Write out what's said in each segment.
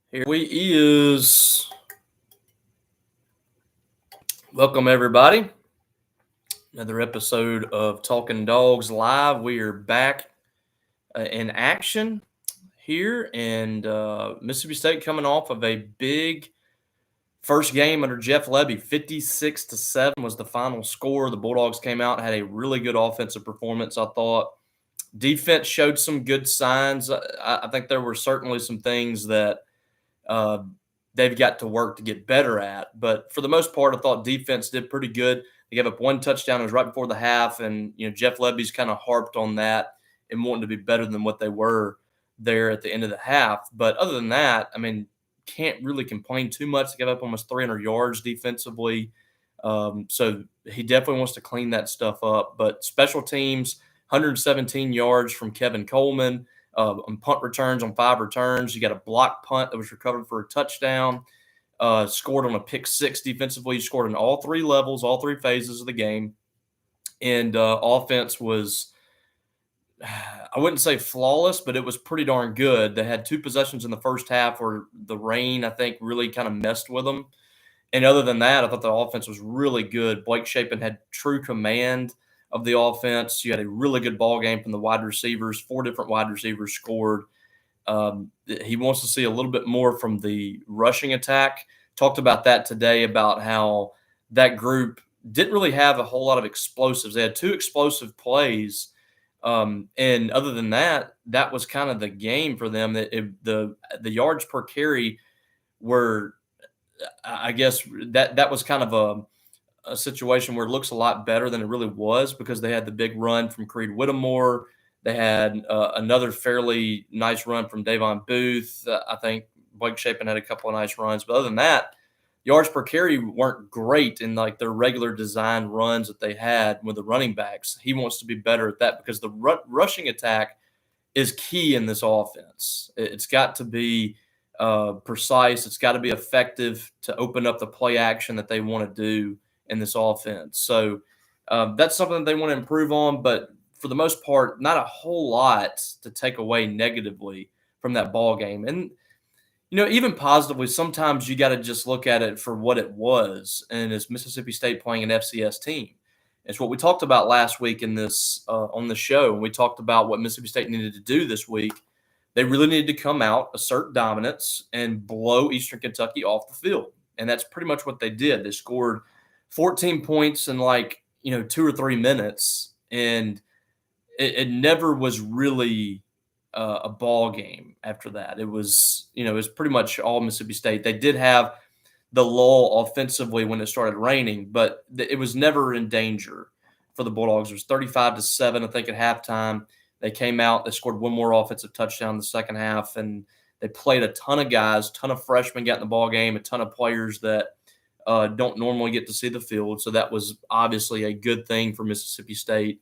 Here we is. Welcome everybody. Another episode of Talking Dogs Live. We are back in action here, and Mississippi State coming off of a big first game under Jeff Lebby. 56-7 was the final score. The Bulldogs came out and had a really good offensive performance. I thought defense showed some good signs. I think there were certainly some things that uh, they've got to work to get better at. But for the most part, I thought defense did pretty good. They gave up one touchdown. It was right before the half, and Jeff Lebby's kind of harped on that and wanting to be better than what they were there at the end of the half. But other than that, I mean, can't really complain too much. They gave up almost 300 yards defensively. So he definitely wants to clean that stuff up. But special teams, 117 yards from Kevin Coleman on punt returns on 5 returns. You got a block punt that was recovered for a touchdown. Scored on a pick 6 defensively. Scored in all 3 levels, all 3 phases of the game. And offense was, I wouldn't say flawless, but it was pretty darn good. They had 2 possessions in the first half where the rain, I think, really kind of messed with them. And other than that, I thought the offense was really good. Blake Shapen had true command of the offense. You had a really good ball game from the wide receivers. 4 different wide receivers scored. He wants to see a little bit more from the rushing attack. Talked about that today, about how that group didn't really have a whole lot of explosives. They had 2 explosive plays. And other than that, that was kind of the game for them. The yards per carry were, I guess that was kind of a situation where it looks a lot better than it really was, because they had the big run from Creed Whittemore. They had another fairly nice run from Davon Booth. I think Blake Shapen had a couple of nice runs. But other than that, yards per carry weren't great in like their regular design runs that they had with the running backs. He wants to be better at that, because the rushing attack is key in this offense. It's got to be precise. It's got to be effective to open up the play action that they want to do in this offense. So that's something that they want to improve on. But for the most part, not a whole lot to take away negatively from that ball game. And even positively, sometimes you got to just look at it for what it was, and it's Mississippi State playing an FCS team. It's what we talked about last week in this on the show. We talked about what Mississippi State needed to do this week. They really needed to come out, assert dominance, and blow Eastern Kentucky off the field. And that's pretty much what they did. They scored 14 points in 2 or 3 minutes, and it never was really a ball game after that. It was pretty much all Mississippi State. They did have the lull offensively when it started raining, but it was never in danger for the Bulldogs. It was 35-7, I think, at halftime. They came out, they scored one more offensive touchdown in the second half, and they played a ton of guys, ton of freshmen got in the ball game, a ton of players that don't normally get to see the field. So that was obviously a good thing for Mississippi State.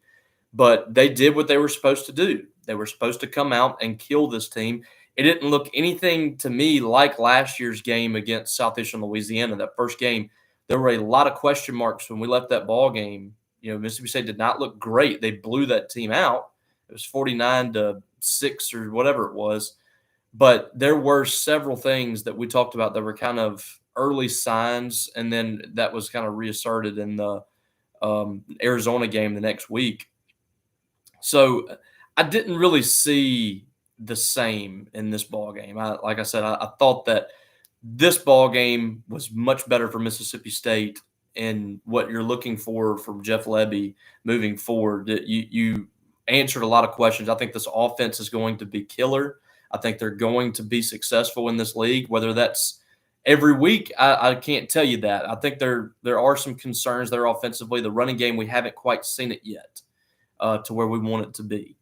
But they did what they were supposed to do. They were supposed to come out and kill this team. It didn't look anything to me like last year's game against Southeastern Louisiana. That first game, there were a lot of question marks when we left that ball game. Mississippi State did not look great. They blew that team out. It was 49-6 or whatever it was. But there were several things that we talked about that were kind of early signs, and then that was kind of reasserted in the Arizona game the next week. So I didn't really see the same in this ball game. Like I said, I thought that this ball game was much better for Mississippi State, and what you're looking for from Jeff Lebby moving forward. You answered a lot of questions. I think this offense is going to be killer. I think they're going to be successful in this league. Whether that's every week, I can't tell you that. I think there are some concerns there offensively. The running game, we haven't quite seen it yet to where we want it to be.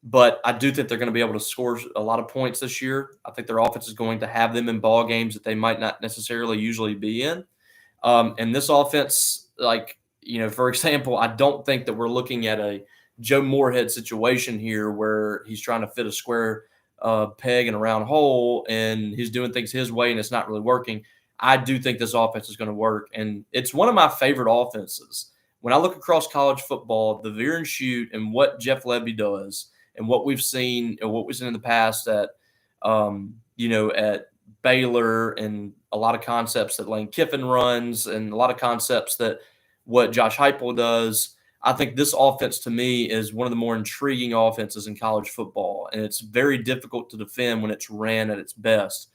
But I do think they're going to be able to score a lot of points this year. I think their offense is going to have them in ball games that they might not necessarily usually be in. And this offense, for example, I don't think that we're looking at a Joe Moorhead situation here where he's trying to fit a square peg in a round hole and he's doing things his way and it's not really working. I do think this offense is going to work, and it's one of my favorite offenses. When I look across college football, the veer and shoot and what Jeff Lebby does and what we've seen in the past at Baylor and a lot of concepts that Lane Kiffin runs and a lot of concepts that what Josh Heupel does. I think this offense to me is one of the more intriguing offenses in college football, and it's very difficult to defend when it's ran at its best.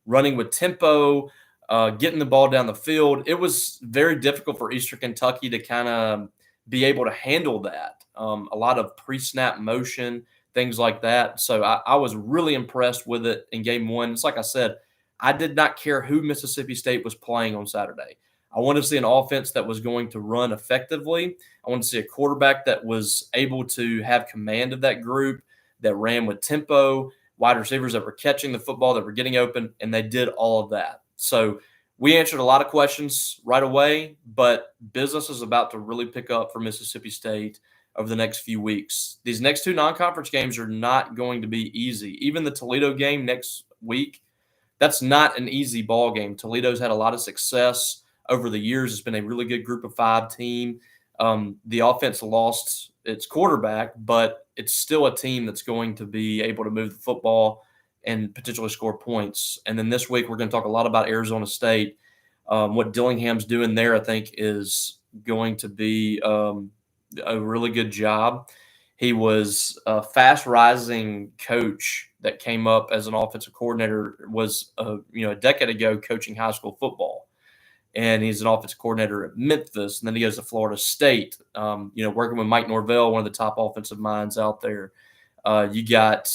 Running with tempo, getting the ball down the field. It was very difficult for Eastern Kentucky to kind of be able to handle that. A lot of pre-snap motion, things like that. So I was really impressed with it in game one. It's like I said, I did not care who Mississippi State was playing on Saturday. I wanted to see an offense that was going to run effectively. I wanted to see a quarterback that was able to have command of that group, that ran with tempo, wide receivers that were catching the football, that were getting open, and they did all of that. So we answered a lot of questions right away, but business is about to really pick up for Mississippi State over the next few weeks. These next two non-conference games are not going to be easy. Even the Toledo game next week, that's not an easy ball game. Toledo's had a lot of success over the years. It's been a really good group of five team. The offense lost its quarterback, but it's still a team that's going to be able to move the football and potentially score points. And then this week, we're going to talk a lot about Arizona State. What Dillingham's doing there, I think, is going to be a really good job. He was a fast-rising coach that came up as an offensive coordinator, was a decade ago coaching high school football. And he's an offensive coordinator at Memphis, and then he goes to Florida State, working with Mike Norvell, one of the top offensive minds out there. You got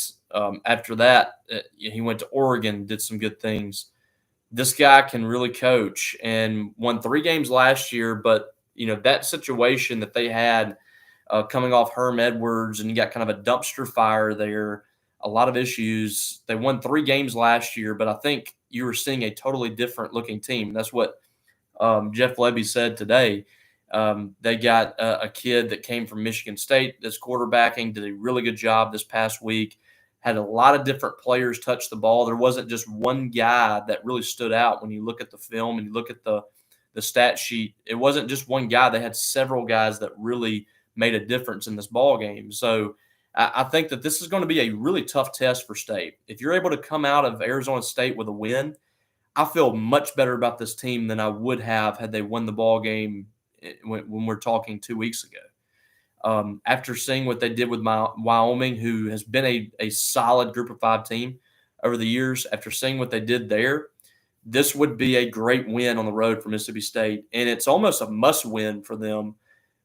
after that, he went to Oregon, did some good things. This guy can really coach and won 3 games last year, but that situation that they had coming off Herm Edwards, and you got kind of a dumpster fire there, a lot of issues. They won 3 games last year, but I think you were seeing a totally different looking team. That's what Jeff Lebby said today. They got a kid that came from Michigan State that's quarterbacking, did a really good job this past week, had a lot of different players touch the ball. There wasn't just one guy that really stood out when you look at the film and you look at the stat sheet. It wasn't just one guy. They had several guys that really made a difference in this ball game. So I think that this is going to be a really tough test for State. If you're able to come out of Arizona State with a win, I feel much better about this team than I would have had they won the ball game when we're talking 2 weeks ago. After seeing what they did with Wyoming, who has been a solid group of 5 team over the years, after seeing what they did there, this would be a great win on the road for Mississippi State. And it's almost a must win for them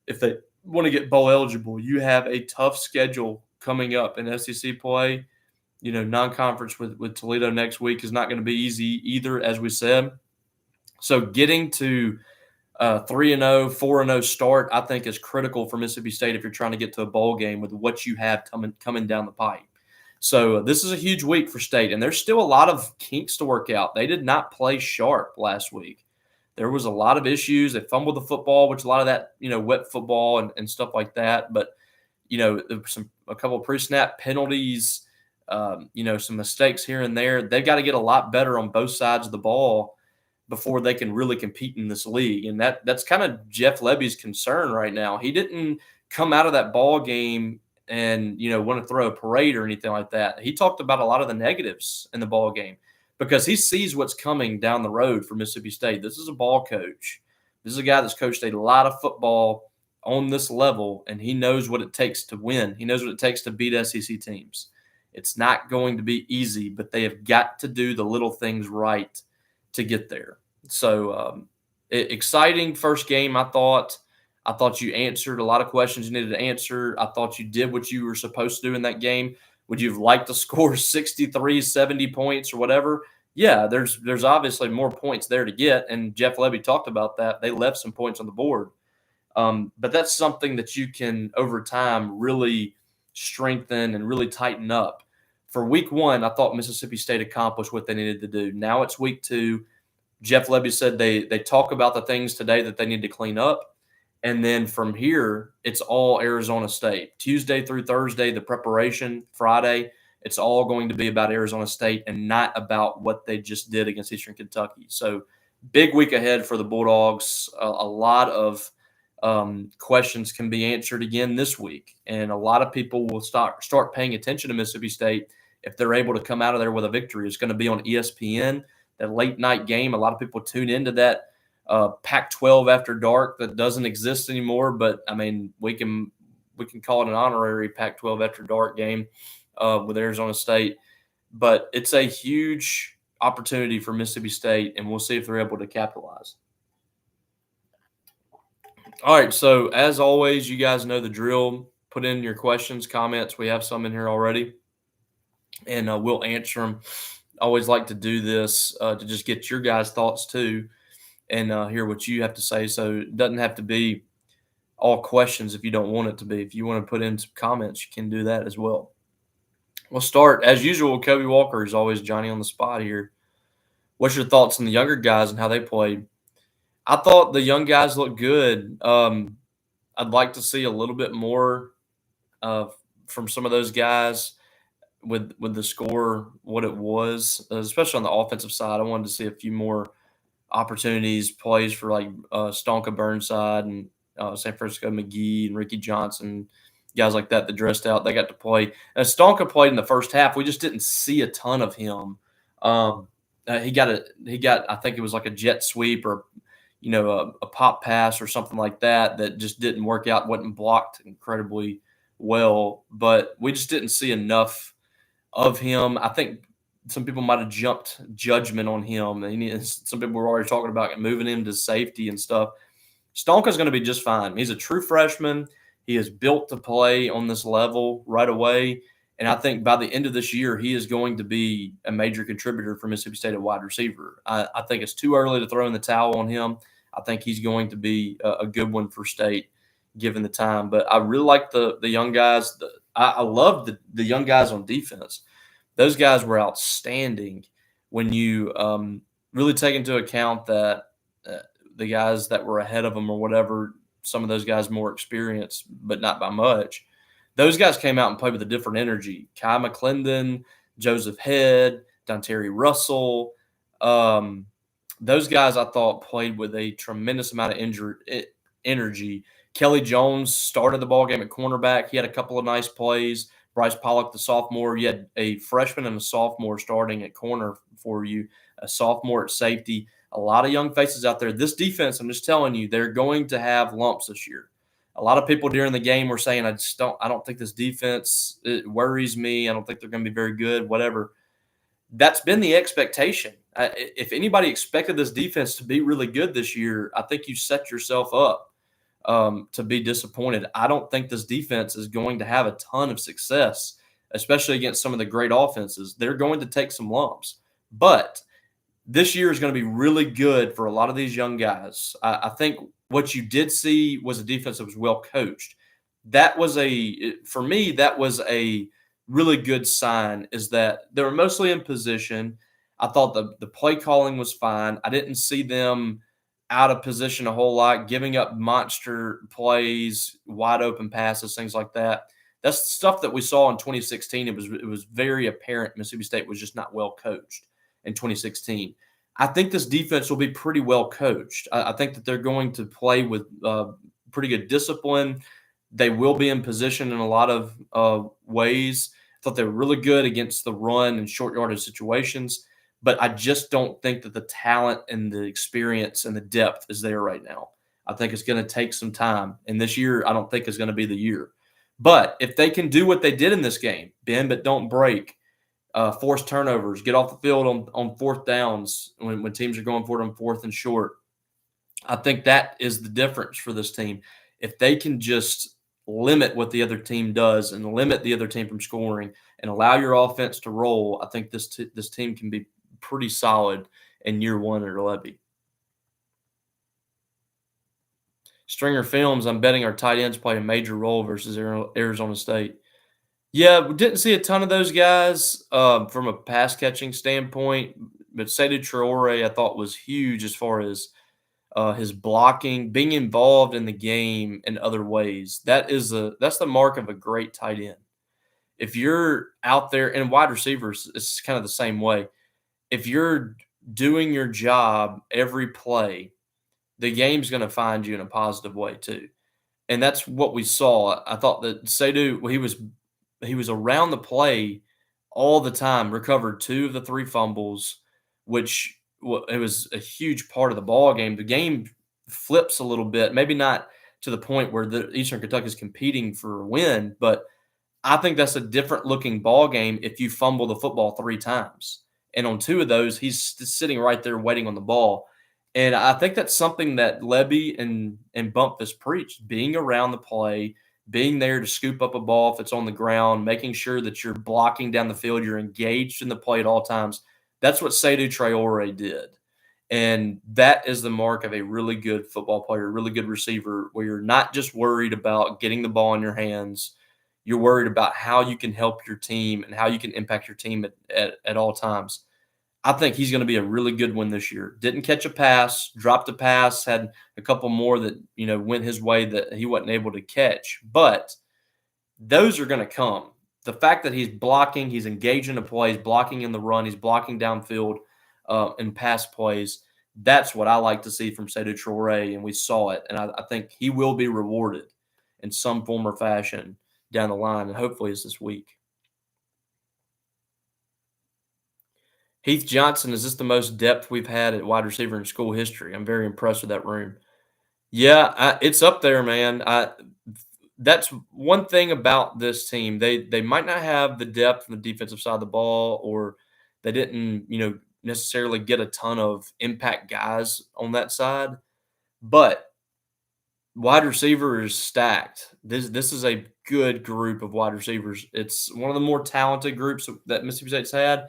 if they want to get bowl eligible. You have a tough schedule coming up in SEC play. Non-conference with Toledo next week is not going to be easy either, as we said. So getting to 3-0, 4-0 start, I think, is critical for Mississippi State if you're trying to get to a bowl game with what you have coming down the pipe. So this is a huge week for State, and there's still a lot of kinks to work out. They did not play sharp last week. There was a lot of issues. They fumbled the football, which a lot of that, wet football and stuff like that. But, there was a couple of pre-snap penalties, some mistakes here and there. They've got to get a lot better on both sides of the ball before they can really compete in this league. And that's kind of Jeff Lebby's concern right now. He didn't come out of that ball game and, want to throw a parade or anything like that. He talked about a lot of the negatives in the ball game because he sees what's coming down the road for Mississippi State. This is a ball coach. This is a guy that's coached a lot of football on this level, and he knows what it takes to win. He knows what it takes to beat SEC teams. It's not going to be easy, but they have got to do the little things right to get there. So exciting first game, I thought. I thought you answered a lot of questions you needed to answer. I thought you did what you were supposed to do in that game. Would you have liked to score 63, 70 points or whatever? Yeah, there's obviously more points there to get, and Jeff Lebby talked about that. They left some points on the board. But that's something that you can, over time, really strengthen and really tighten up. For week 1, I thought Mississippi State accomplished what they needed to do. Now it's week 2. Jeff Lebby said they talk about the things today that they need to clean up. And then from here, it's all Arizona State. Tuesday through Thursday, the preparation, Friday, it's all going to be about Arizona State and not about what they just did against Eastern Kentucky. So big week ahead for the Bulldogs. A lot of questions can be answered again this week. And a lot of people will start paying attention to Mississippi State if they're able to come out of there with a victory. It's going to be on ESPN. that late night game. A lot of people tune into that Pac-12 after dark that doesn't exist anymore. But I mean, we can call it an honorary Pac-12 after dark game with Arizona State. But it's a huge opportunity for Mississippi State, and we'll see if they're able to capitalize. All right, so as always, you guys know the drill. Put in your questions, comments. We have some in here already, and we'll answer them. I always like to do this to just get your guys' thoughts too and hear what you have to say. So it doesn't have to be all questions if you don't want it to be. If you want to put in some comments, you can do that as well. We'll start, as usual, Kobe Walker is always Johnny on the spot here. What's your thoughts on the younger guys and how they played? I thought the young guys looked good. I'd like to see a little bit more from some of those guys with the score, what it was, especially on the offensive side. I wanted to see a few more opportunities, plays for like Stonka Burnside and San Francisco McGee and Ricky Johnson, guys like that dressed out. They got to play. As Stonka played in the first half, we just didn't see a ton of him. He got I think it was like a jet sweep or a pop pass or something like that just didn't work out, wasn't blocked incredibly well, but we just didn't see enough of him. I think some people might have jumped judgment on him. Some people were already talking about moving him to safety and stuff. Stonka's going to be just fine. He's a true freshman. He is built to play on this level right away. And I think by the end of this year, he is going to be a major contributor for Mississippi State at wide receiver. I think it's too early to throw in the towel on him. I think he's going to be a good one for State given the time. But I really like the young guys. I love the young guys on defense. Those guys were outstanding when you really take into account that the guys that were ahead of them or whatever, some of those guys more experienced, but not by much. Those guys came out and played with a different energy. Kai McClendon, Joseph Head, Dontarie Russell. Those guys I thought played with a tremendous amount of energy. Kelly Jones started the ball game at cornerback. He had a couple of nice plays. Bryce Pollock, the sophomore. You had a freshman and a sophomore starting at corner for you, a sophomore at safety. A lot of young faces out there. This defense, I'm just telling you, they're going to have lumps this year. A lot of people during the game were saying, I don't think this defense, it worries me. I don't think they're going to be very good, whatever. That's been the expectation. If anybody expected this defense to be really good this year, I think you set yourself up to be disappointed. I don't think this defense is going to have a ton of success, especially against some of the great offenses. They're going to take some lumps. But this year is going to be really good for a lot of these young guys. I think what you did see was a defense that was well coached. For me, that was a really good sign, is that they were mostly in position. I thought the play calling was fine. I didn't see them out of position a whole lot, giving up monster plays, wide open passes, things like that. That's stuff that we saw in 2016. It was very apparent Mississippi State was just not well coached in 2016. I think this defense will be pretty well coached. I think that they're going to play with pretty good discipline. They will be in position in a lot of ways. I thought they were really good against the run and short yardage situations, but I just don't think that the talent and the experience and the depth is there right now. I think it's going to take some time, and this year I don't think is going to be the year. But if they can do what they did in this game, bend but don't break, force turnovers, get off the field on fourth downs when teams are going for it on fourth and short, I think that is the difference for this team. If they can just limit what the other team does and limit the other team from scoring and allow your offense to roll, I think this team can be pretty solid in year one under Lebby. Stringer Films, I'm betting our tight ends play a major role versus Arizona State. Yeah, we didn't see a ton of those guys from a pass-catching standpoint, but Seydou Traore I thought was huge as far as his blocking, being involved in the game in other ways. That's the mark of a great tight end. If you're out there, and wide receivers, it's kind of the same way. If you're doing your job every play, the game's going to find you in a positive way too. And that's what we saw. I thought that Seydou, he was around the play all the time, recovered 2 of the 3 fumbles, which it was a huge part of the ball game. The game flips a little bit, maybe not to the point where the Eastern Kentucky is competing for a win, but I think that's a different looking ball game if you fumble the football 3 times. And on 2 of those, he's sitting right there waiting on the ball. And I think that's something that Lebby and Bumpus preached, being around the play, being there to scoop up a ball if it's on the ground, making sure that you're blocking down the field, you're engaged in the play at all times. That's what Seydou Traore did. And that is the mark of a really good football player, a really good receiver, where you're not just worried about getting the ball in your hands. You're worried about how you can help your team and how you can impact your team at all times. I think he's going to be a really good one this year. Didn't catch a pass, dropped a pass, had a couple more that, went his way that he wasn't able to catch. But those are going to come. The fact that he's blocking, he's engaging the plays, blocking in the run, he's blocking downfield in pass plays. That's what I like to see from Seydou Traore, and we saw it. And I think he will be rewarded in some form or fashion down the line, and hopefully it's this week. Heath Johnson, is this the most depth we've had at wide receiver in school history? I'm very impressed with that room. Yeah, it's up there, man. That's one thing about this team. They might not have the depth on the defensive side of the ball, or they didn't, necessarily get a ton of impact guys on that side. But wide receiver is stacked. This is a good group of wide receivers. It's one of the more talented groups that Mississippi State's had.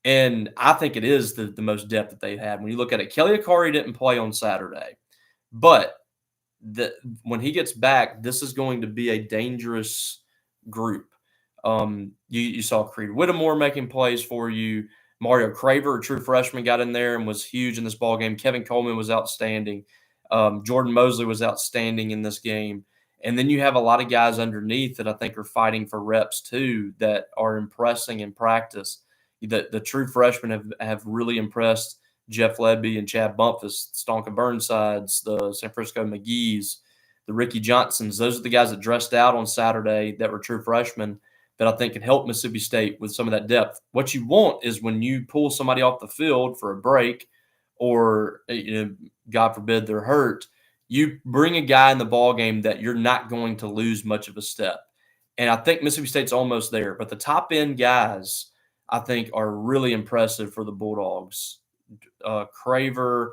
And I think it is the most depth that they've had. When you look at it, Kelly Akari didn't play on Saturday. But when he gets back, this is going to be a dangerous group. You saw Creed Whittemore making plays for you. Mario Craver, a true freshman, got in there and was huge in this ball game. Kevin Coleman was outstanding. Jordan Mosley was outstanding in this game. And then you have a lot of guys underneath that I think are fighting for reps too, that are impressing in practice. The true freshmen have really impressed. Jeff Lebby and Chad Bumpus, Stonka Burnsides, the San Francisco McGees, the Ricky Johnsons. Those are the guys that dressed out on Saturday that were true freshmen that I think can help Mississippi State with some of that depth. What you want is when you pull somebody off the field for a break, or God forbid they're hurt, you bring a guy in the ball game that you're not going to lose much of a step. And I think Mississippi State's almost there. But the top end guys, I think, are really impressive for the Bulldogs. Craver,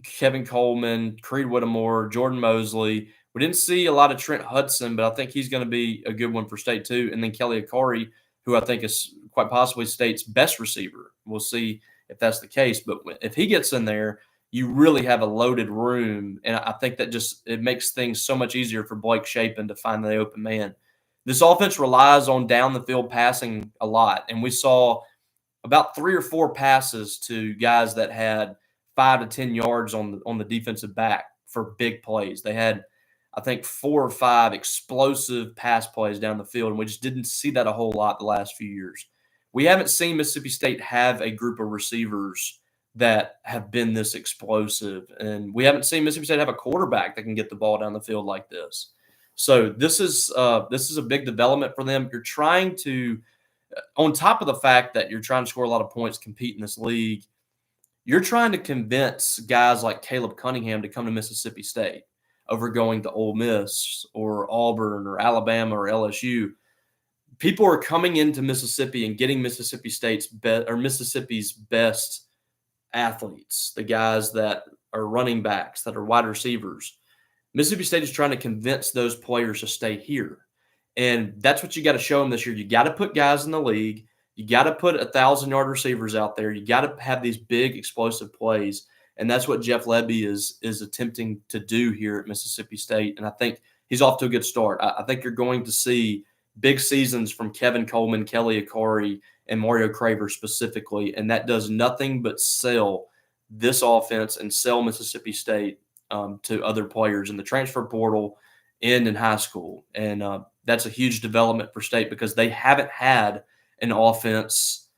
Kevin Coleman, Creed Whittemore, Jordan Mosley. We didn't see a lot of Trent Hudson, but I think he's going to be a good one for State too. And then Kelly Akari, who I think is quite possibly State's best receiver. We'll see if that's the case. But if he gets in there, you really have a loaded room. And I think that it makes things so much easier for Blake Shapen to find the open man. This offense relies on down the field passing a lot. And we saw about 3 or 4 passes to guys that had 5 to 10 yards on the defensive back for big plays. They had, I think, 4 or 5 explosive pass plays down the field, and we just didn't see that a whole lot the last few years. We haven't seen Mississippi State have a group of receivers that have been this explosive, and we haven't seen Mississippi State have a quarterback that can get the ball down the field like this. So this is a big development for them. You're trying to, on top of the fact that you're trying to score a lot of points, compete in this league, you're trying to convince guys like Caleb Cunningham to come to Mississippi State over going to Ole Miss or Auburn or Alabama or LSU. People are coming into Mississippi and getting Mississippi State's Mississippi's best athletes, the guys that are running backs, that are wide receivers. Mississippi State is trying to convince those players to stay here. And that's what you got to show them this year. You got to put guys in the league. You got to put 1,000-yard receivers out there. You got to have these big explosive plays. And that's what Jeff Lebby is attempting to do here at Mississippi State. And I think he's off to a good start. I think you're going to see big seasons from Kevin Coleman, Kelly Akari, and Mario Craver specifically. And that does nothing but sell this offense and sell Mississippi State to other players in the transfer portal and in high school. And that's a huge development for State because they haven't had an offense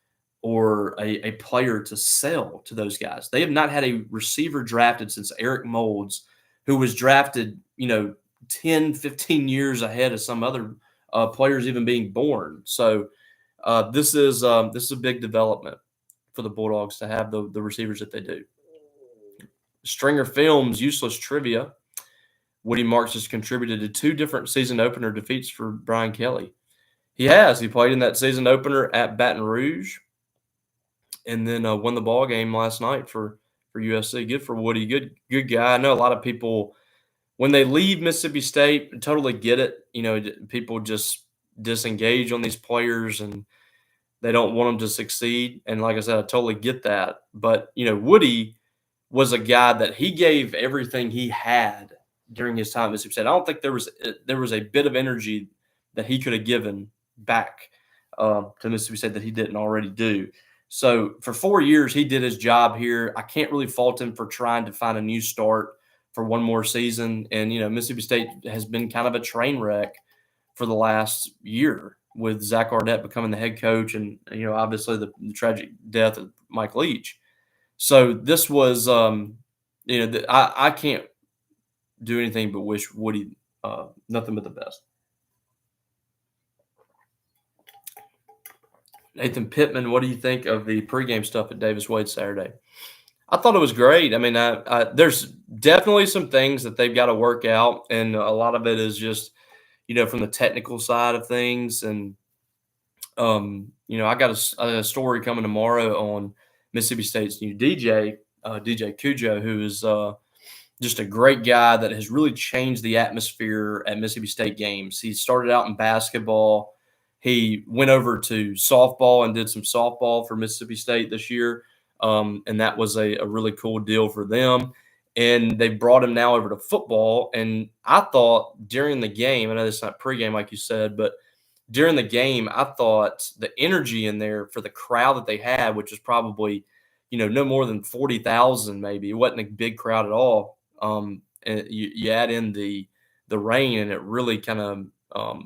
or a player to sell to those guys. They have not had a receiver drafted since Eric Moulds, who was drafted, 10, 15 years ahead of some other players even being born. So this is a big development for the Bulldogs to have the receivers that they do. Stringer Films useless trivia. Woody Marks has contributed to 2 different season opener defeats for Brian Kelly. He has. He played in that season opener at Baton Rouge, and then won the ball game last night for USC. Good for Woody. Good guy. I know a lot of people, when they leave Mississippi State, totally get it. People just disengage on these players and they don't want them to succeed. And like I said, I totally get that. But Woody was a guy that he gave everything he had during his time at Mississippi State. I don't think there was a bit of energy that he could have given back to Mississippi State that he didn't already do. So for 4 years, he did his job here. I can't really fault him for trying to find a new start for one more season. And, Mississippi State has been kind of a train wreck for the last year with Zach Arnett becoming the head coach and, obviously the tragic death of Mike Leach. So this was, I can't do anything but wish Woody nothing but the best. Nathan Pittman, what do you think of the pregame stuff at Davis Wade Saturday? I thought it was great. I mean, there's definitely some things that they've got to work out, and a lot of it is just, from the technical side of things. And, I got a story coming tomorrow on Mississippi State's new DJ, DJ Cujo, who is just a great guy that has really changed the atmosphere at Mississippi State games. He started out in basketball. He went over to softball and did some softball for Mississippi State this year, and that was a really cool deal for them. And they brought him now over to football. And I thought during the game, I know it's not pregame like you said, but during the game, I thought the energy in there for the crowd that they had, which was probably, no more than 40,000 maybe. It wasn't a big crowd at all. And you add in the rain, and it really kind of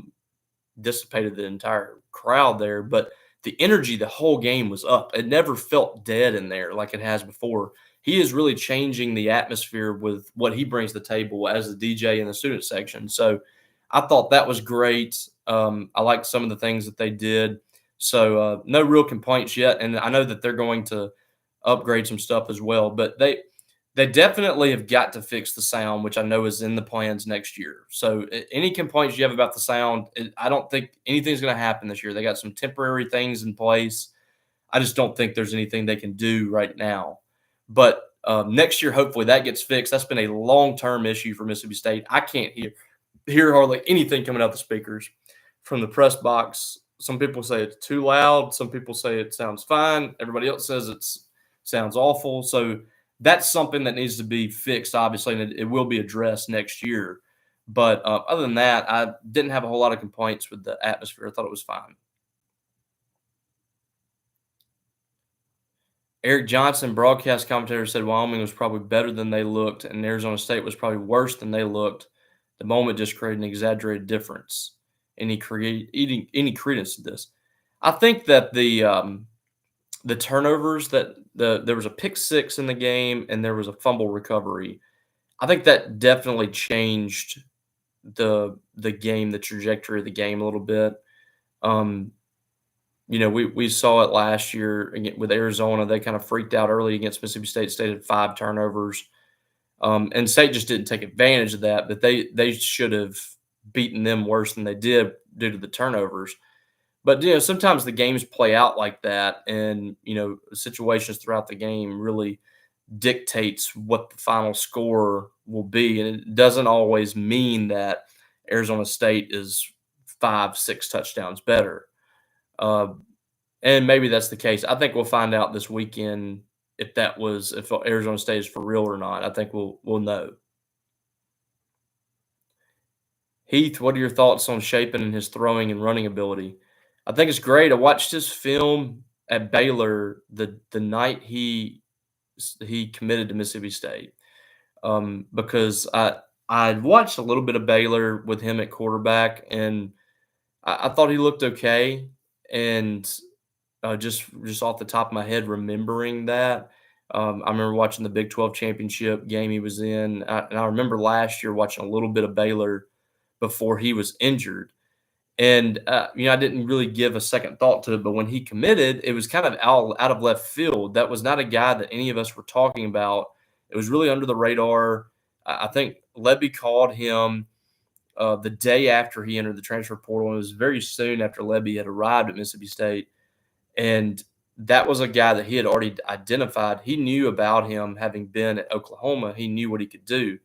dissipated the entire crowd there. But the energy the whole game was up. It never felt dead in there like it has before. He is really changing the atmosphere with what he brings to the table as the DJ in the student section. So I thought that was great. I liked some of the things that they did. So no real complaints yet. And I know that they're going to upgrade some stuff as well. But they definitely have got to fix the sound, which I know is in the plans next year. So any complaints you have about the sound, I don't think anything's going to happen this year. They got some temporary things in place. I just don't think there's anything they can do right now. But next year, hopefully that gets fixed. That's been a long-term issue for Mississippi State. I can't hear hardly anything coming out the speakers from the press box. Some people say it's too loud. Some people say it sounds fine. Everybody else says it sounds awful. So that's something that needs to be fixed, obviously, and it will be addressed next year. But other than that, I didn't have a whole lot of complaints with the atmosphere. I thought it was fine. Eric Johnson, broadcast commentator, said Wyoming was probably better than they looked, and Arizona State was probably worse than they looked. The moment just created an exaggerated difference. Any credence to this? I think that the turnovers that there was a pick six in the game and there was a fumble recovery. I think that definitely changed the game, the trajectory of the game a little bit. We saw it last year with Arizona. They kind of freaked out early against Mississippi State. State had 5 turnovers. And State just didn't take advantage of that, but they should have beaten them worse than they did due to the turnovers. But, sometimes the games play out like that, and, situations throughout the game really dictates what the final score will be. And it doesn't always mean that Arizona State is 5-6 touchdowns better. And maybe that's the case. I think we'll find out this weekend if Arizona State is for real or not. I think we'll know. Heath, what are your thoughts on Shapen and his throwing and running ability? I think it's great. I watched his film at Baylor the night he committed to Mississippi State, because I watched a little bit of Baylor with him at quarterback, and I thought he looked okay. And just off the top of my head, remembering that, I remember watching the Big 12 championship game he was in, and I remember last year watching a little bit of Baylor before he was injured. And I didn't really give a second thought to it, but when he committed, it was kind of out of left field. That was not a guy that any of us were talking about. It was really under the radar. I think Lebby called him the day after he entered the transfer portal, and it was very soon after Lebby had arrived at Mississippi State. And that was a guy that he had already identified. He knew about him having been at Oklahoma. He knew what he could do.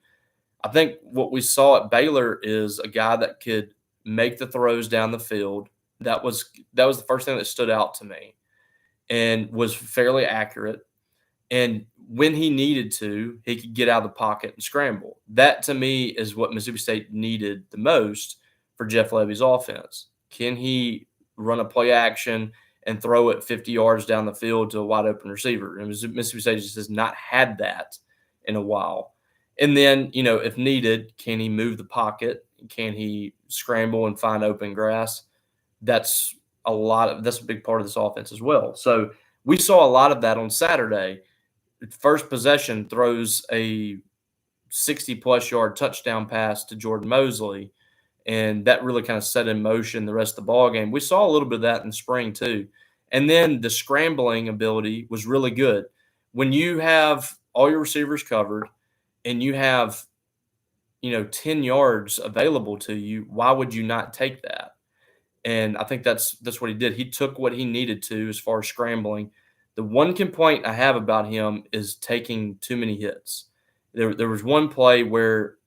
I think what we saw at Baylor is a guy that could make the throws down the field. That was the first thing that stood out to me, and was fairly accurate. And when he needed to, he could get out of the pocket and scramble. That to me is what Mississippi State needed the most for Jeff Lebby's offense. Can he run a play action and throw it 50 yards down the field to a wide open receiver? And Mississippi State just has not had that in a while. And then, if needed, can he move the pocket? Can he scramble and find open grass? That's a big part of this offense as well. So we saw a lot of that on Saturday. First possession, throws a 60-plus yard touchdown pass to Jordan Mosley, and that really kind of set in motion the rest of the ball game. We saw a little bit of that in spring too. And then the scrambling ability was really good. When you have all your receivers covered and you have 10 yards available to you, why would you not take that? And I think that's what he did. He took what he needed to as far as scrambling. The one complaint I have about him is taking too many hits. There was one play where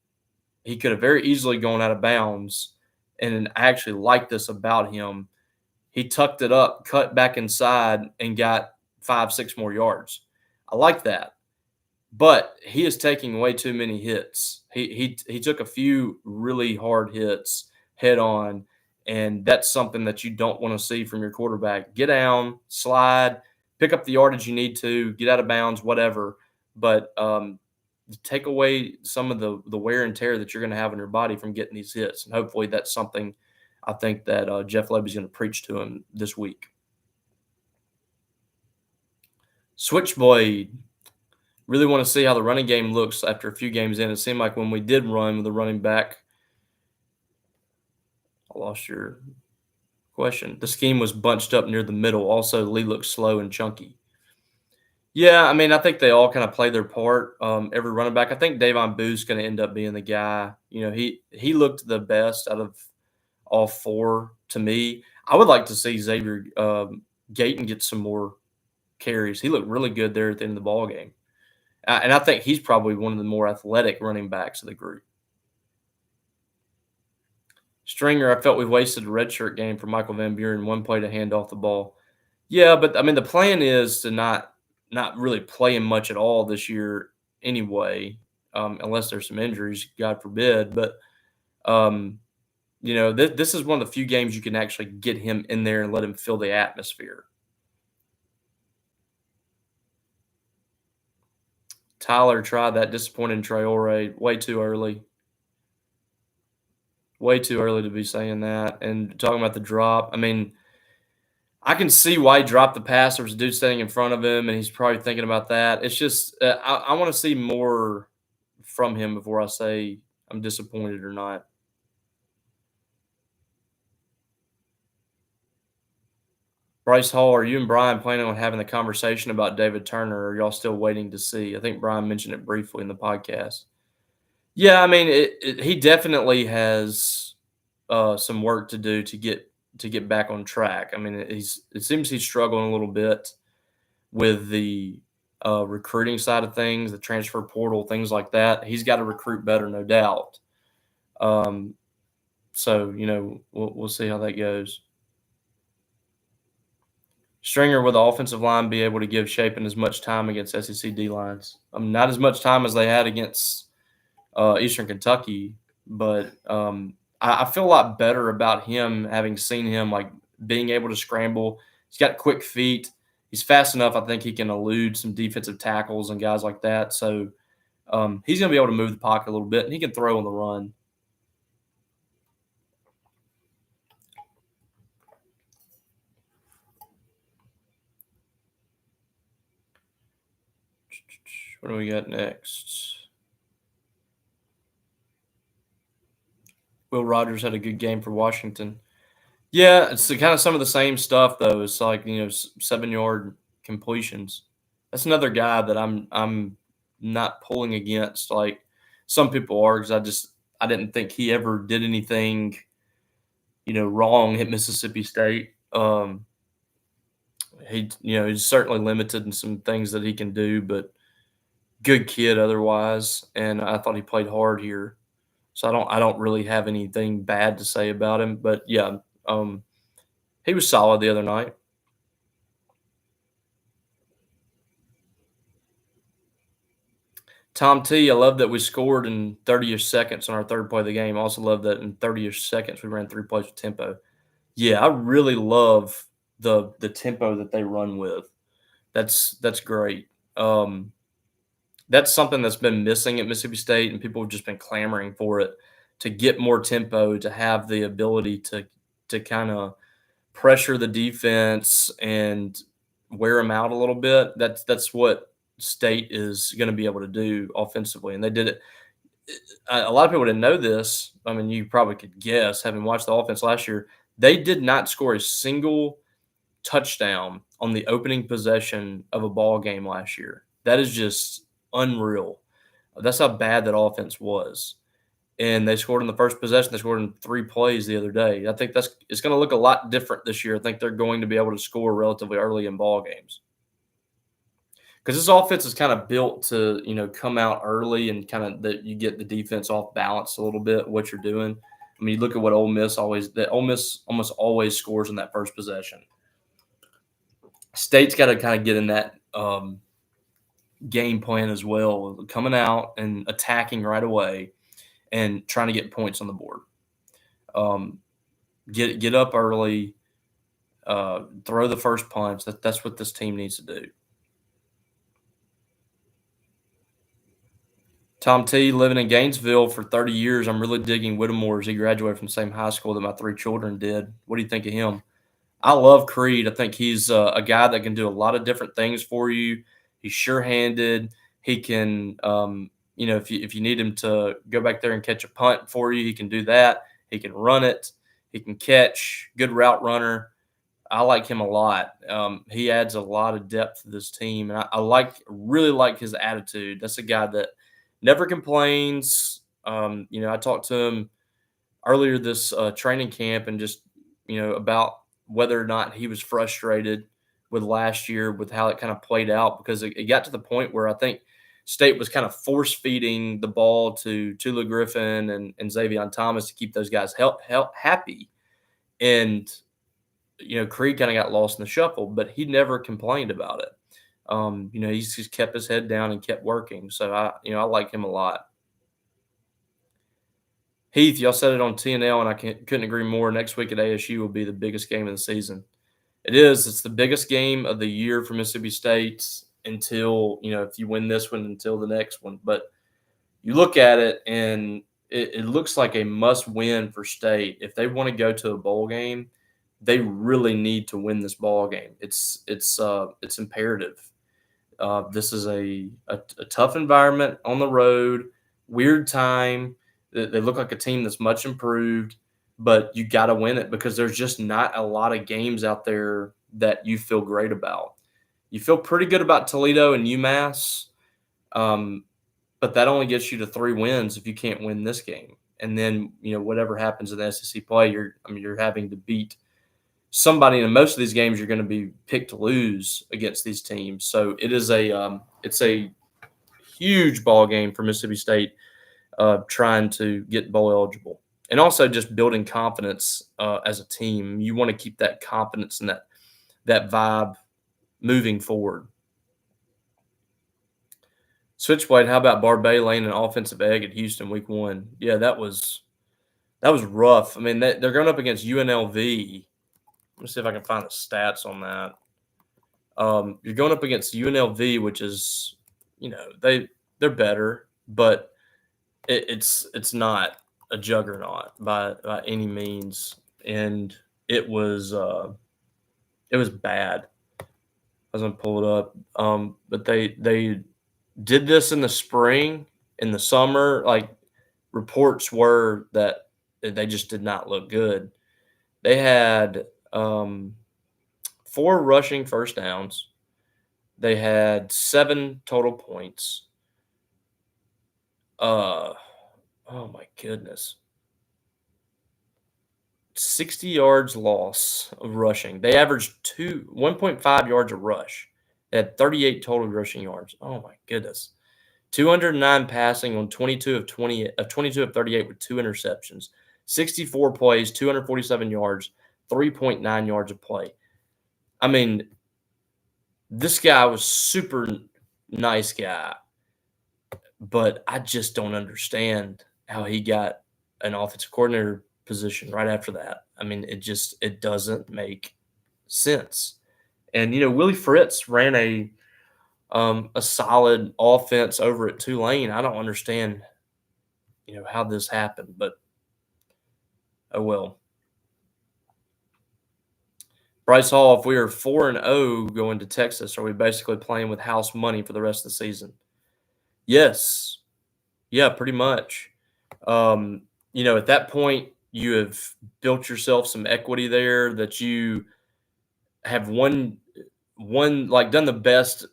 he could have very easily gone out of bounds, and I actually like this about him. He tucked it up, cut back inside, and got 5-6 more yards. I like that. But he is taking way too many hits. He took a few really hard hits head on, and that's something that you don't want to see from your quarterback. Get down, slide, pick up the yardage you need to, get out of bounds, whatever. But take away some of the wear and tear that you're going to have on your body from getting these hits. And hopefully that's something I think that Jeff Lebby is going to preach to him this week. Switchblade. Really want to see how the running game looks after a few games in. It seemed like when we did run with the running back, I lost your question. The scheme was bunched up near the middle. Also, Lee looked slow and chunky. Yeah, I mean, I think they all kind of play their part. Every running back. I think Davon Booth's going to end up being the guy. He looked the best out of all four to me. I would like to see Xavier Gayton get some more carries. He looked really good there at the end of the ball game. And I think he's probably one of the more athletic running backs of the group. Stringer, I felt we wasted a redshirt game for Michael Van Buren, one play to hand off the ball. Yeah, but I mean the plan is to not really play him much at all this year anyway, unless there's some injuries, God forbid. But this is one of the few games you can actually get him in there and let him feel the atmosphere. Tyler tried that disappointing Traore way too early. Way too early to be saying that. And talking about the drop, I mean, I can see why he dropped the pass. There was a dude standing in front of him, and he's probably thinking about that. It's just I want to see more from him before I say I'm disappointed or not. Bryce Hall, are you and Brian planning on having the conversation about David Turner, or are y'all still waiting to see? I think Brian mentioned it briefly in the podcast. Yeah, I mean, he definitely has some work to do to get back on track. I mean, it seems he's struggling a little bit with the recruiting side of things, the transfer portal, things like that. He's got to recruit better, no doubt. So we'll see how that goes. Stringer, will the offensive line be able to give Shapen as much time against SEC D lines? Not as much time as they had against Eastern Kentucky, but I feel a lot better about him having seen him like being able to scramble. He's got quick feet. He's fast enough. I think he can elude some defensive tackles and guys like that. So he's going to be able to move the pocket a little bit, and he can throw on the run. What do we got next? Will Rogers had a good game for Washington. Yeah, it's kind of some of the same stuff though. It's like 7-yard completions. That's another guy that I'm not pulling against like some people are because I didn't think he ever did anything wrong at Mississippi State. He's certainly limited in some things that he can do, but good kid otherwise. And I thought he played hard here, so I don't really have anything bad to say about him. But yeah, he was solid the other night. Tom T, I love that we scored in 30ish seconds on our third play of the game. I also love that in 30ish seconds we ran three plays with tempo. Yeah, I really love the tempo that they run with. That's great. Um, that's something that's been missing at Mississippi State, and people have just been clamoring for it to get more tempo, to have the ability to kind of pressure the defense and wear them out a little bit. That's what State is going to be able to do offensively, and they did it. A lot of people didn't know this. I mean, you probably could guess, having watched the offense last year. They did not score a single touchdown on the opening possession of a ball game last year. That is just unreal. That's how bad that offense was. And they scored in the first possession. They scored in three plays the other day. I think it's going to look a lot different this year. I think they're going to be able to score relatively early in ball games because this offense is kind of built to come out early and kind of that you get the defense off balance a little bit. What you're doing. I mean, you look at what Ole Miss always. That Ole Miss almost always scores in that first possession. State's got to kind of get in that game plan as well, coming out and attacking right away and trying to get points on the board. Um, get up early, throw the first punch. That's what this team needs to do. Tom T, living in Gainesville for 30 years, I'm really digging Whittemore as he graduated from the same high school that my three children did. What do you think of him? I love Creed. I think he's a guy that can do a lot of different things for you. He's sure-handed. He can, if you need him to go back there and catch a punt for you, he can do that. He can run it. He can catch. Good route runner. I like him a lot. He adds a lot of depth to this team, and really like his attitude. That's a guy that never complains. I talked to him earlier this training camp and just about whether or not he was frustrated with last year with how it kind of played out because it got to the point where I think State was kind of force feeding the ball to Tula Griffin and Xavier Thomas to keep those guys happy. And Creed kind of got lost in the shuffle, but he never complained about it. He's just kept his head down and kept working. So I like him a lot. Heath, y'all said it on TNL, and I couldn't agree more. Next week at ASU will be the biggest game of the season. It is. It's the biggest game of the year for Mississippi State until, if you win this one, until the next one. But you look at it, and it looks like a must-win for State. If they want to go to a bowl game, they really need to win this ball game. It's imperative. This is a tough environment on the road, weird time. They look like a team that's much improved, but you got to win it because there's just not a lot of games out there that you feel great about. You feel pretty good about Toledo and UMass, but that only gets you to 3 wins if you can't win this game. And then whatever happens in the SEC play, you're having to beat somebody. In most of these games, you're going to be picked to lose against these teams. So it's a huge ball game for Mississippi State. Trying to get bowl eligible, and also just building confidence as a team. You want to keep that confidence and that vibe moving forward. Switchblade, how about Barbay laying an offensive egg at Houston week 1? Yeah, that was rough. I mean, they're going up against UNLV. Let me see if I can find the stats on that. You're going up against UNLV, which is, they're better, but it's not a juggernaut by any means, and it was bad. I was gonna pull it up, but they did this in the spring, in the summer. Like reports were that they just did not look good, They had 4 rushing first downs. They had 7 total points. Oh my goodness. 60 yards loss of rushing. They averaged 1.5 yards a rush. They had 38 total rushing yards. Oh my goodness. 209 passing on 22 of 38 with 2 interceptions. 64 plays, 247 yards, 3.9 yards a play. I mean, this guy was super nice guy, but I just don't understand how he got an offensive coordinator position right after that. I mean, it doesn't make sense. And Willie Fritz ran a solid offense over at Tulane. I don't understand, how this happened, but oh well. Bryce Hall, if we are 4-0 going to Texas, are we basically playing with house money for the rest of the season? Yes. Yeah, pretty much. At that point, you have built yourself some equity there that you have done the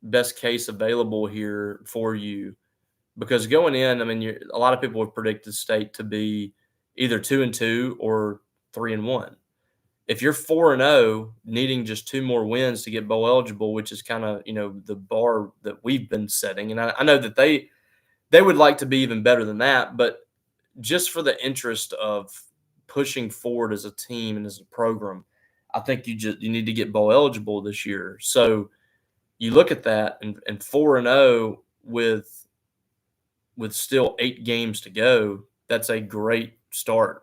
best case available here for you. Because going in, I mean, a lot of people have predicted State to be either 2-2 or 3-1. If you're 4-0, needing just 2 more wins to get bowl eligible, which is kind of the bar that we've been setting, and I know that they would like to be even better than that, but just for the interest of pushing forward as a team and as a program, I think you need to get bowl eligible this year. So you look at that and 4-0 with still 8 games to go, that's a great start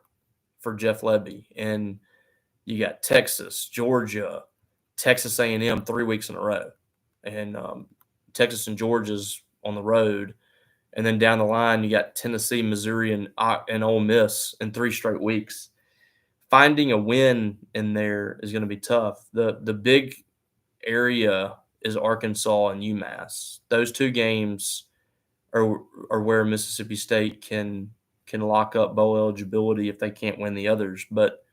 for Jeff Lebby. And you got Texas, Georgia, Texas A&M 3 weeks in a row, and Texas and Georgia's on the road, and then down the line you got Tennessee, Missouri, and Ole Miss in 3 straight weeks. Finding a win in there is going to be tough. The big area is Arkansas and UMass. Those 2 games are where Mississippi State can lock up bowl eligibility if they can't win the others. But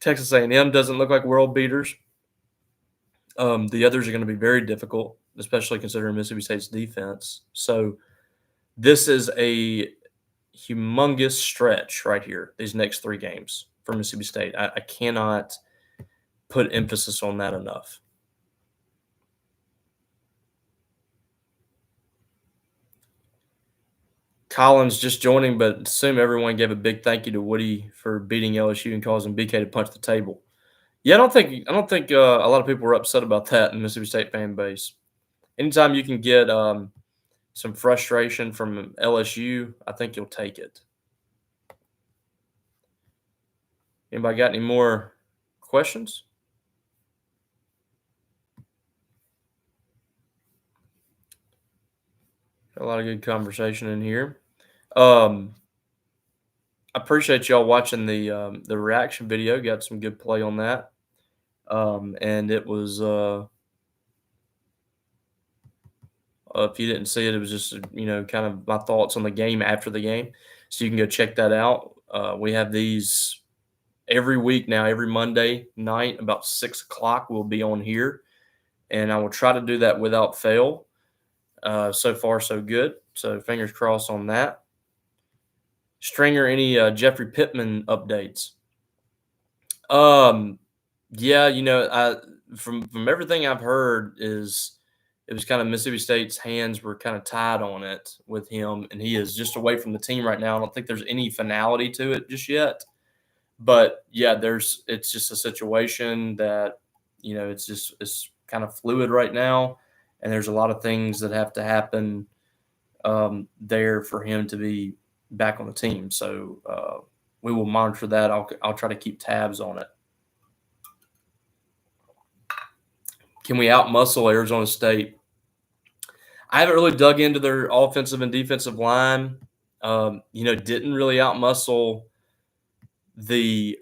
Texas A&M doesn't look like world beaters. The others are going to be very difficult, especially considering Mississippi State's defense. So this is a humongous stretch right here, these next 3 games for Mississippi State. I cannot put emphasis on that enough. Collins just joining, but assume everyone gave a big thank you to Woody for beating LSU and causing BK to punch the table. Yeah, I don't think a lot of people were upset about that in the Mississippi State fan base. Anytime you can get some frustration from LSU, I think you'll take it. Anybody got any more questions? Got a lot of good conversation in here. I appreciate y'all watching the reaction video. Got some good play on that. And it was if you didn't see it, it was just kind of my thoughts on the game after the game. So you can go check that out. We have these every week now, every Monday night about 6 o'clock. We'll be on here, and I will try to do that without fail. So far, so good. So fingers crossed on that. Stringer, any Jeffrey Pittman updates? Yeah, from everything I've heard is it was kind of Mississippi State's hands were kind of tied on it with him, and he is just away from the team right now. I don't think there's any finality to it just yet. But yeah, it's just a situation that it's kind of fluid right now, and there's a lot of things that have to happen there for him to be back on the team. So we will monitor that. I'll try to keep tabs on it. Can we outmuscle Arizona State? I haven't really dug into their offensive and defensive line. Didn't really outmuscle the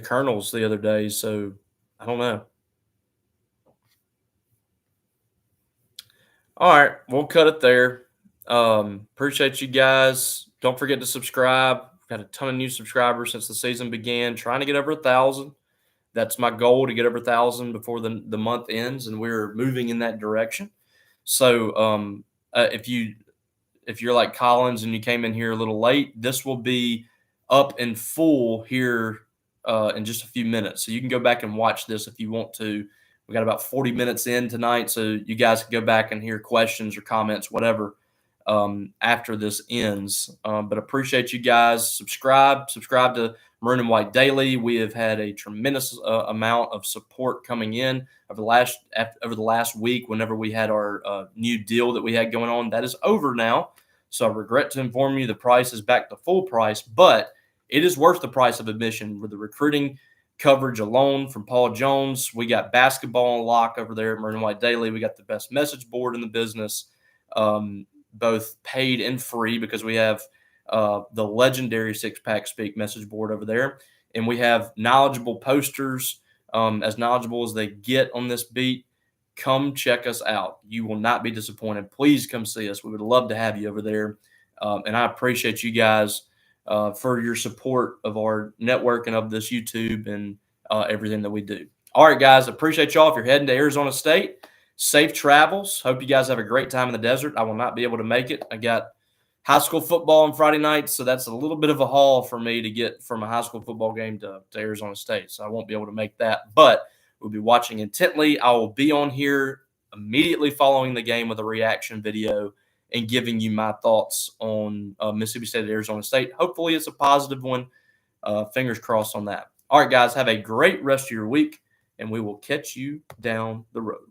Colonels the other day, so I don't know. All right, we'll cut it there. Appreciate you guys. Don't forget to subscribe. Got a ton of new subscribers since the season began. Trying to get over 1,000. That's my goal, to get over 1,000 before the month ends, and we're moving in that direction. So if you're like Collins and you came in here a little late, this will be up in full here in just a few minutes. So you can go back and watch this if you want to. We got about 40 minutes in tonight, so you guys can go back and hear questions or comments, whatever, after this ends. But appreciate you guys. Subscribe to Maroon and White Daily. We have had a tremendous amount of support coming in over the last week. Whenever we had our new deal that we had going on, that is over now. So I regret to inform you the price is back to full price, but it is worth the price of admission with the recruiting coverage alone from Paul Jones. We got basketball on lock over there at Maroon and White Daily. We got the best message board in the business, both paid and free, because we have the legendary Six Pack Speak message board over there. And we have knowledgeable posters, as knowledgeable as they get on this beat. Come check us out. You will not be disappointed. Please come see us. We would love to have you over there. And I appreciate you guys for your support of our network and of this YouTube and everything that we do. All right, guys, appreciate y'all. If you're heading to Arizona State, safe travels. Hope you guys have a great time in the desert. I will not be able to make it. I got high school football on Friday night, so that's a little bit of a haul for me to get from a high school football game to Arizona State. So I won't be able to make that, but we'll be watching intently. I will be on here immediately following the game with a reaction video and giving you my thoughts on Mississippi State at Arizona State. Hopefully it's a positive one. Fingers crossed on that. All right, guys, have a great rest of your week, and we will catch you down the road.